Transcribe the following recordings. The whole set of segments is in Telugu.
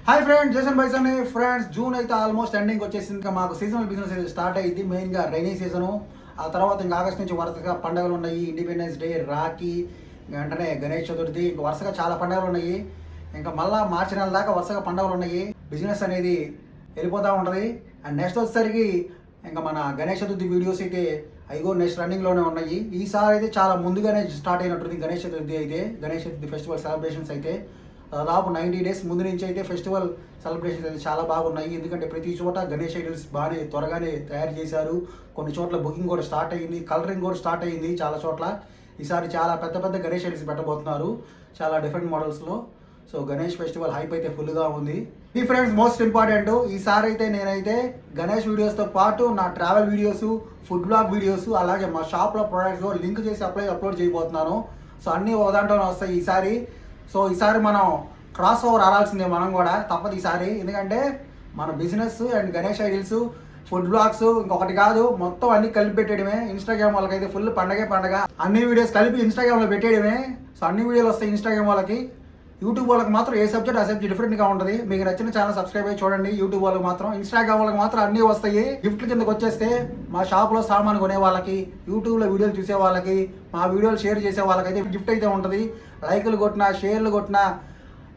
Hi friends, Jason bison friends. June అయితే ఆల్మోస్ట్ ఎండింగ్ వచ్చేసింది. ఇంకా మాకు సీజనల్ బిజినెస్ అయితే స్టార్ట్ అయ్యింది. మెయిన్గా రైనీ సీజను. ఆ తర్వాత ఇంకా ఆగస్ట్ నుంచి వరుసగా పండుగలు ఉన్నాయి. ఇండిపెండెన్స్ డే, రాఖీ, వెంటనే గణేష్ చతుర్థి, ఇంకా వరుసగా చాలా పండుగలు ఉన్నాయి. ఇంకా మళ్ళీ మార్చి నెల దాకా వరుసగా పండుగలు ఉన్నాయి. బిజినెస్ అనేది వెళ్ళిపోతూ ఉంటుంది. అండ్ నెక్స్ట్ వచ్చేసరికి ఇంకా మన గణేష్ చతుర్థి వీడియోస్ అయితే అయ్యో నెక్స్ట్ రన్నింగ్లోనే ఉన్నాయి. ఈసారి అయితే చాలా ముందుగానే స్టార్ట్ అయినట్టుంది గణేష్ చతుర్థి అయితే. గణేష్ చతుర్థి ఫెస్టివల్ సెలబ్రేషన్స్ అయితే దాదాపు 90 days ముందు నుంచి అయితే ఫెస్టివల్ సెలబ్రేషన్స్ అయితే చాలా బాగున్నాయి. ఎందుకంటే ప్రతి చోట గణేష్ ఐడల్స్ బాగానే త్వరగానే తయారు చేశారు. కొన్ని చోట్ల బుకింగ్ కూడా స్టార్ట్ అయ్యింది, కలరింగ్ కూడా స్టార్ట్ అయ్యింది చాలా చోట్ల. ఈసారి చాలా పెద్ద పెద్ద గణేష్ ఐడల్స్ పెట్టబోతున్నారు చాలా డిఫరెంట్ మోడల్స్లో. సో గణేష్ ఫెస్టివల్ హైప్ అయితే ఫుల్గా ఉంది. ఈ ఫ్రెండ్స్ మోస్ట్ ఇంపార్టెంట్, ఈసారి అయితే నేనైతే గణేష్ వీడియోస్తో పాటు నా travel videos, food blog videos, అలాగే మా షాప్లో ప్రొడక్ట్స్ లింక్ చేసి అప్లోడ్ చేయబోతున్నాను. సో అన్నీ ఒక దాంట్లోనే వస్తాయి ఈసారి. సో ఈసారి మనం క్రాస్ ఓవర్ ఆడాల్సిందే మనం కూడా, తప్పదు ఈసారి. ఎందుకంటే మన business and Ganesh idols, food blogs ఇంకొకటి కాదు, మొత్తం అన్ని కలిపి పెట్టేయడమే. ఇన్స్టాగ్రామ్ వాళ్ళకైతే ఫుల్ పండగ అన్ని వీడియోస్ కలిపి ఇన్స్టాగ్రామ్లో పెట్టేయడమే. సో అన్ని వీడియోలు వస్తాయి ఇన్స్టాగ్రామ్ వాళ్ళకి. యూట్యూబ్ వాళ్ళకి మాత్రం ఏ సబ్జెక్ట్ ఆ సబ్జెక్ట్ డిఫరెంట్గా ఉంటుంది. మీకు నచ్చిన ఛానల్ సబ్స్క్రైబ్ అయ్యి చూడండి. యూట్యూబ్ వాళ్ళకి మాత్రం, ఇన్స్టాగ్రామ్ వాళ్ళకి మాత్రం అన్నీ వస్తాయి. గిఫ్ట్ల కిందకి వచ్చేస్తే మా షాప్లో సామాన్ కొనే వాళ్ళకి, యూట్యూబ్లో వీడియోలు చూసే వాళ్ళకి, మా వీడియోలు షేర్ చేసే వాళ్ళకైతే గిఫ్ట్ అయితే ఉంటుంది. లైకులు కొట్టినా, షేర్లు కొట్టినా,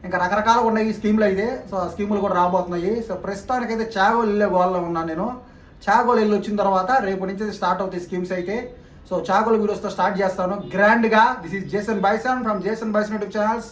ఇంకా రకరకాలుగా ఉన్నాయి ఈ స్కీమ్లు అయితే. సో ఆ స్కీములు కూడా రాబోతున్నాయి. సో ప్రస్తుతానికైతే చాగోలు వెళ్ళే గోల్లో ఉన్నాను నేను. చాగోలు వెళ్ళి వచ్చిన తర్వాత రేపు నుంచి స్టార్ట్ అవుతాయి స్కీమ్స్ అయితే. సో చాగోలు వీడియోస్తో స్టార్ట్ చేస్తాను గ్రాండ్గా. This is Jason bison from Jason bison YouTube channels.